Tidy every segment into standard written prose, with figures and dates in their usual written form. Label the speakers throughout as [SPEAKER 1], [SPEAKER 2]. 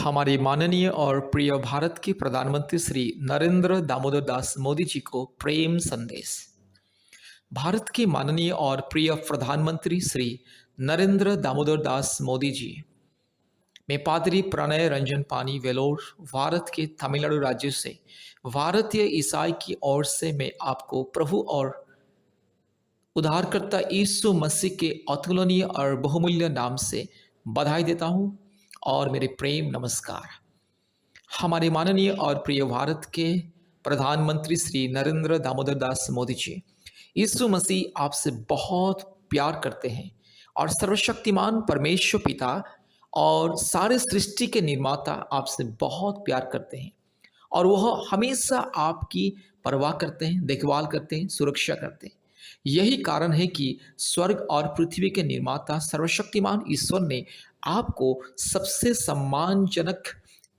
[SPEAKER 1] हमारे माननीय और प्रिय भारत के प्रधानमंत्री श्री नरेंद्र दामोदर दास मोदी जी को प्रेम संदेश। भारत के माननीय और प्रिय प्रधानमंत्री श्री नरेंद्र दामोदर दास मोदी जी, मैं पादरी प्रणय रंजन पानी वेलोर, भारत के तमिलनाडु राज्य से भारतीय ईसाई की ओर से मैं आपको प्रभु और उद्धारकर्ता यीशु मसीह के अतुलनीय और बहुमूल्य नाम से बधाई देता हूं और मेरे प्रेम नमस्कार। हमारे माननीय और प्रिय भारत के प्रधानमंत्री श्री नरेंद्र दामोदर दास मोदी जी, यीशु मसीह आपसे बहुत प्यार करते हैं और सर्वशक्तिमान परमेश्वर पिता और सारे सृष्टि के निर्माता आपसे बहुत प्यार करते हैं और वह हमेशा आपकी परवाह करते हैं, देखभाल करते हैं, सुरक्षा करते हैं। यही कारण है कि स्वर्ग और पृथ्वी के निर्माता सर्वशक्तिमान ईश्वर ने आपको सबसे सम्मानजनक,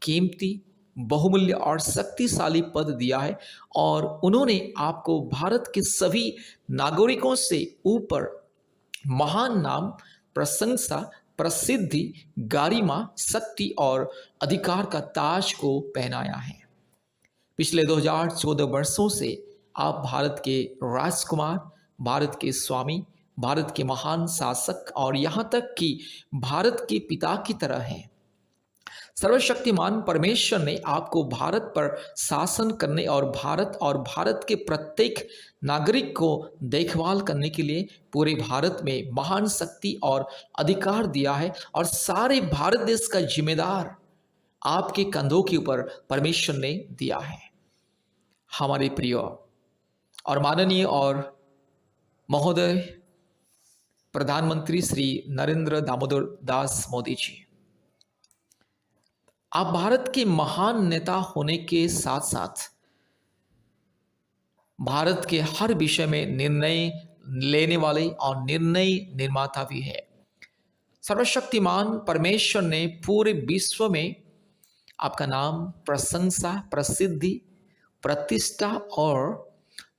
[SPEAKER 1] कीमती, बहुमूल्य और शक्तिशाली पद दिया है और उन्होंने आपको भारत के सभी नागरिकों से ऊपर महान नाम, प्रशंसा, प्रसिद्धि, गरिमा, शक्ति और अधिकार का ताज को पहनाया है। पिछले 2014 वर्षों से आप भारत के राजकुमार, भारत के स्वामी, भारत के महान शासक और यहाँ तक कि भारत के पिता की तरह हैं। सर्वशक्तिमान परमेश्वर ने आपको भारत पर शासन करने और भारत के प्रत्येक नागरिक को देखभाल करने के लिए पूरे भारत में महान शक्ति और अधिकार दिया है और सारे भारत देश का जिम्मेदार आपके कंधों के ऊपर परमेश्वर ने दिया है। हमारे प्रिय और माननीय और महोदय प्रधानमंत्री श्री नरेंद्र दामोदर दास मोदी जी, आप भारत के महान नेता होने के साथ साथ भारत के हर विषय में निर्णय लेने वाले और निर्णय निर्माता भी है। सर्वशक्तिमान परमेश्वर ने पूरे विश्व में आपका नाम, प्रशंसा, प्रसिद्धि, प्रतिष्ठा और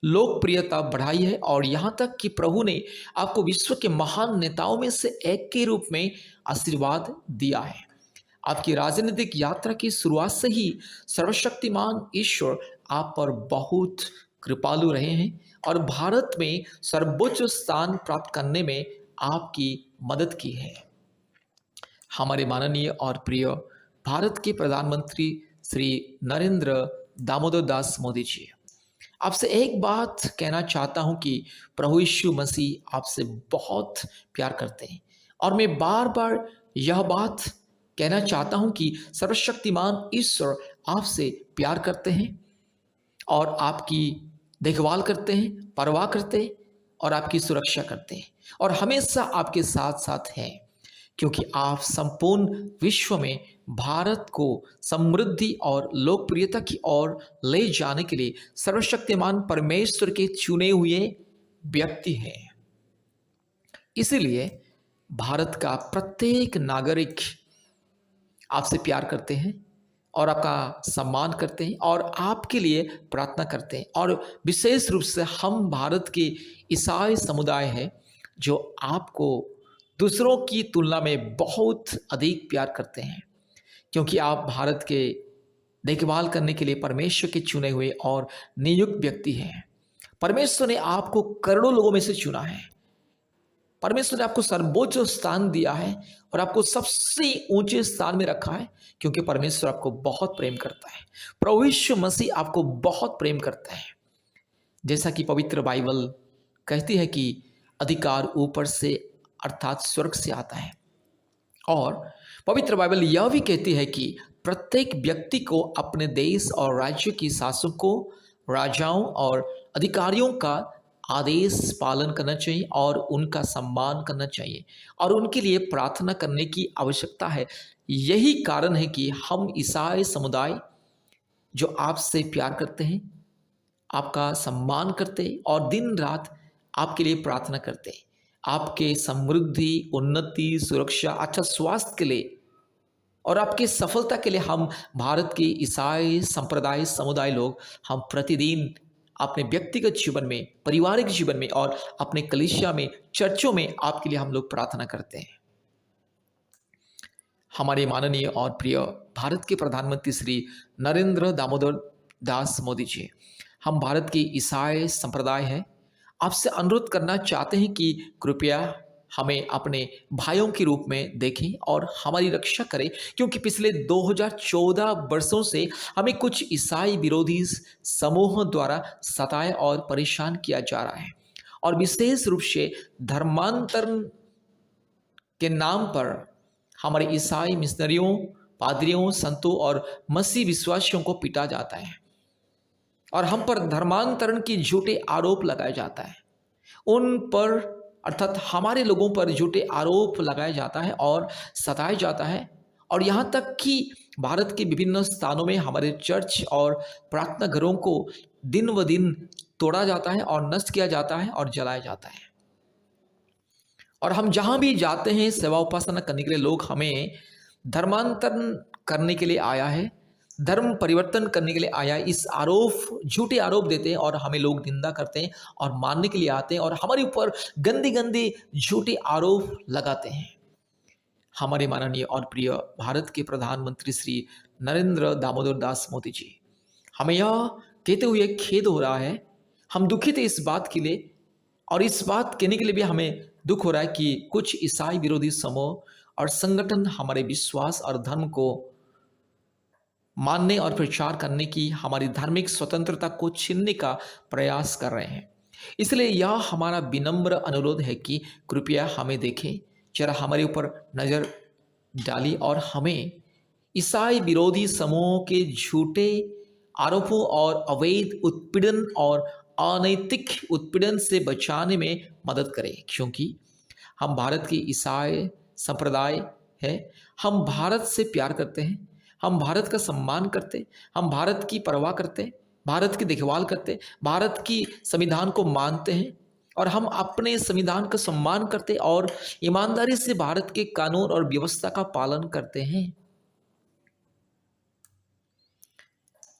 [SPEAKER 1] लोकप्रियता बढ़ाई है और यहाँ तक कि प्रभु ने आपको विश्व के महान नेताओं में से एक के रूप में आशीर्वाद दिया है। आपकी राजनीतिक यात्रा की शुरुआत से ही सर्वशक्तिमान ईश्वर आप पर बहुत कृपालु रहे हैं और भारत में सर्वोच्च स्थान प्राप्त करने में आपकी मदद की है। हमारे माननीय और प्रिय भारत के प्रधानमंत्री श्री नरेंद्र दामोदर दास मोदी जी, आपसे एक बात कहना चाहता हूं कि प्रभु यीशु मसीह आपसे बहुत प्यार करते हैं और मैं बार बार यह बात कहना चाहता हूं कि सर्वशक्तिमान ईश्वर आपसे प्यार करते हैं और आपकी देखभाल करते हैं, परवाह करते हैं और आपकी सुरक्षा करते हैं और हमेशा आपके साथ साथ हैं, क्योंकि आप संपूर्ण विश्व में भारत को समृद्धि और लोकप्रियता की ओर ले जाने के लिए सर्वशक्तिमान परमेश्वर के चुने हुए व्यक्ति हैं। इसीलिए भारत का प्रत्येक नागरिक आपसे प्यार करते हैं और आपका सम्मान करते हैं और आपके लिए प्रार्थना करते हैं और विशेष रूप से हम भारत के ईसाई समुदाय हैं जो आपको दूसरों की तुलना में बहुत अधिक प्यार करते हैं, क्योंकि आप भारत के देखभाल करने के लिए परमेश्वर के चुने हुए और नियुक्त व्यक्ति हैं। परमेश्वर ने आपको करोड़ों लोगों में से चुना है। परमेश्वर ने आपको सर्वोच्च स्थान दिया है और आपको सबसे ऊंचे स्थान में रखा है, क्योंकि परमेश्वर आपको बहुत प्रेम करता है। प्रभु यीशु मसीह आपको बहुत प्रेम करता है। जैसा कि पवित्र बाइबल कहती है कि अधिकार ऊपर से अर्थात स्वर्ग से आता है और पवित्र बाइबल यह भी कहती है कि प्रत्येक व्यक्ति को अपने देश और राज्य की शासकों, राजाओं और अधिकारियों का आदेश पालन करना चाहिए और उनका सम्मान करना चाहिए और उनके लिए प्रार्थना करने की आवश्यकता है। यही कारण है कि हम ईसाई समुदाय जो आपसे प्यार करते हैं, आपका सम्मान करते हैं और दिन रात आपके लिए प्रार्थना करते हैं, आपके समृद्धि, उन्नति, सुरक्षा, अच्छा स्वास्थ्य के लिए और आपकी सफलता के लिए हम भारत के ईसाई संप्रदाय समुदाय लोग हम प्रतिदिन अपने व्यक्तिगत जीवन में, पारिवारिक जीवन में और अपने कलीसिया में, चर्चों में आपके लिए हम लोग प्रार्थना करते हैं। हमारे माननीय और प्रिय भारत के प्रधानमंत्री श्री नरेंद्र दामोदर दास मोदी जी, हम भारत के ईसाई संप्रदाय हैं, आपसे अनुरोध करना चाहते हैं कि कृपया हमें अपने भाइयों के रूप में देखें और हमारी रक्षा करें, क्योंकि पिछले 2014 वर्षों से हमें कुछ ईसाई विरोधी समूहों द्वारा सताया और परेशान किया जा रहा है, और विशेष रूप से धर्मांतरण के नाम पर हमारे ईसाई मिशनरियों, पादरियों, संतों और मसीह विश्वासियों को पीटा जाता है और हम पर धर्मांतरण की झूठे आरोप लगाया जाता है। उन पर अर्थात हमारे लोगों पर झूठे आरोप लगाया जाता है और सताया जाता है, और यहाँ तक कि भारत के विभिन्न स्थानों में हमारे चर्च और प्रार्थना घरों को दिन व दिन तोड़ा जाता है और नष्ट किया जाता है और जलाया जाता है। और हम जहाँ भी जाते हैं सेवा उपासना करने के लिए लोग हमें धर्मांतरण करने के लिए आया है, धर्म परिवर्तन करने के लिए आया है, इस आरोप झूठे आरोप देते हैं और हमें लोग निंदा करते हैं और मानने के लिए आते हैं और हमारे ऊपर गंदी गंदी झूठे आरोप लगाते हैं। हमारे माननीय और प्रिय भारत के प्रधानमंत्री श्री नरेंद्र दामोदर दास मोदी जी, हमें यह कहते हुए खेद हो रहा है, हम दुखित हैं इस बात के लिए, और इस बात कहने के लिए भी हमें दुख हो रहा है कि कुछ ईसाई विरोधी समूह और संगठन हमारे विश्वास और धर्म को मानने और प्रचार करने की हमारी धार्मिक स्वतंत्रता को छीनने का प्रयास कर रहे हैं। इसलिए यह हमारा विनम्र अनुरोध है कि कृपया हमें देखें, जरा हमारे ऊपर नज़र डाली और हमें ईसाई विरोधी समूहों के झूठे आरोपों और अवैध उत्पीड़न और अनैतिक उत्पीड़न से बचाने में मदद करें, क्योंकि हम भारत के ईसाई संप्रदाय है, हम भारत से प्यार करते हैं, हम भारत का सम्मान करते हैं, हम भारत की परवाह करते हैं, भारत की देखभाल करते हैं, भारत की संविधान को मानते हैं और हम अपने संविधान का सम्मान करते हैं और ईमानदारी से भारत के कानून और व्यवस्था का पालन करते हैं।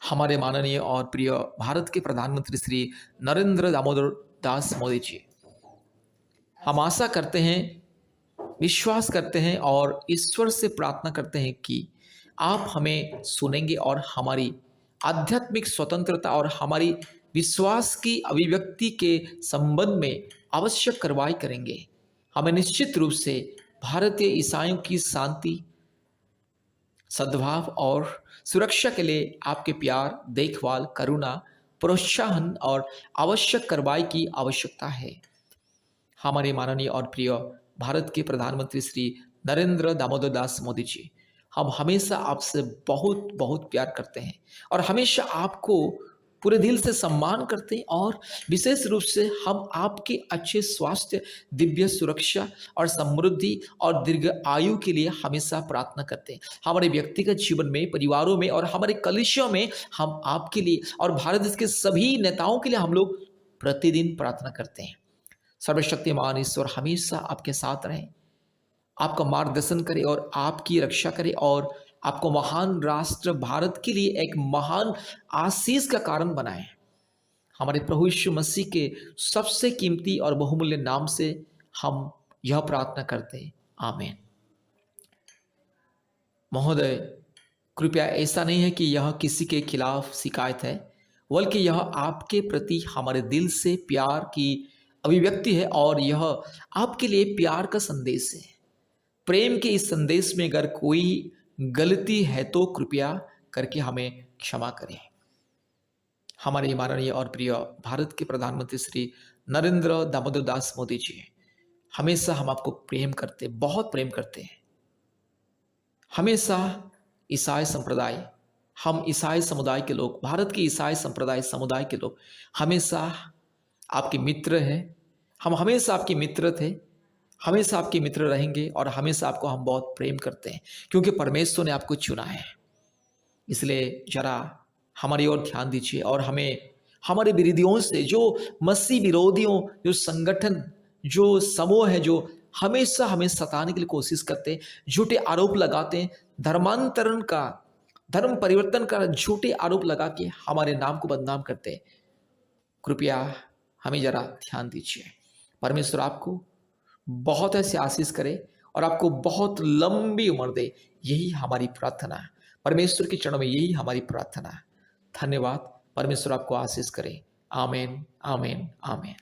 [SPEAKER 1] हमारे माननीय और प्रिय भारत के प्रधानमंत्री श्री नरेंद्र दामोदर दास मोदी जी, हम आशा करते हैं, विश्वास करते हैं और ईश्वर से प्रार्थना करते हैं कि आप हमें सुनेंगे और हमारी आध्यात्मिक स्वतंत्रता और हमारी विश्वास की अभिव्यक्ति के संबंध में आवश्यक कार्रवाई करेंगे। हमें निश्चित रूप से भारतीय ईसाइयों की शांति, सद्भाव और सुरक्षा के लिए आपके प्यार, देखभाल, करुणा, प्रोत्साहन और आवश्यक कार्रवाई की आवश्यकता है। हमारे माननीय और प्रिय भारत के प्रधानमंत्री श्री नरेंद्र दामोदर दास मोदी जी, हम हमेशा आपसे बहुत बहुत प्यार करते हैं और हमेशा आपको पूरे दिल से सम्मान करते हैं, और विशेष रूप से हम आपके अच्छे स्वास्थ्य, दिव्य सुरक्षा और समृद्धि और दीर्घ आयु के लिए हमेशा प्रार्थना करते हैं। हमारे व्यक्तिगत जीवन में, परिवारों में और हमारे कलीसियों में हम आपके लिए और भारत देश के सभी नेताओं के लिए हम लोग प्रतिदिन प्रार्थना करते हैं। सर्वशक्तिमान ईश्वर हमेशा आपके साथ रहें, आपका मार्गदर्शन करे और आपकी रक्षा करे और आपको महान राष्ट्र भारत के लिए एक महान आशीष का कारण बनाए। हमारे प्रभु यीशु मसीह के सबसे कीमती और बहुमूल्य नाम से हम यह प्रार्थना करते हैं, आमीन। महोदय, कृपया ऐसा नहीं है कि यह किसी के खिलाफ शिकायत है, बल्कि यह आपके प्रति हमारे दिल से प्यार की अभिव्यक्ति है और यह आपके लिए प्यार का संदेश है। प्रेम के इस संदेश में अगर कोई गलती है तो कृपया करके हमें क्षमा करें। हमारे माननीय और प्रिय भारत के प्रधानमंत्री श्री नरेंद्र दामोदर दास मोदी जी, हमेशा हम आपको प्रेम करते, बहुत प्रेम करते हैं। हमेशा ईसाई संप्रदाय, हम ईसाई समुदाय के लोग, भारत के ईसाई संप्रदाय समुदाय के लोग हमेशा आपके मित्र हैं। हम हमेशा आपके मित्र थे, हमेशा आपके मित्र रहेंगे और हमेशा आपको हम बहुत प्रेम करते हैं, क्योंकि परमेश्वर ने आपको चुना है। इसलिए जरा हमारी ओर ध्यान दीजिए और हमें हमारे विरोधियों से, जो मसीह विरोधियों, जो संगठन, जो समूह है, जो हमेशा हमें सताने के लिए कोशिश करते हैं, झूठे आरोप लगाते हैं, धर्मांतरण का, धर्म परिवर्तन का झूठे आरोप लगा के हमारे नाम को बदनाम करते हैं, कृपया हमें जरा ध्यान दीजिए। परमेश्वर आपको बहुत ऐसे आशीष करे और आपको बहुत लंबी उम्र दे। यही हमारी प्रार्थना है। परमेश्वर के चरणों में यही हमारी प्रार्थना है। धन्यवाद। परमेश्वर आपको आशीष करे। आमीन, आमीन, आमीन।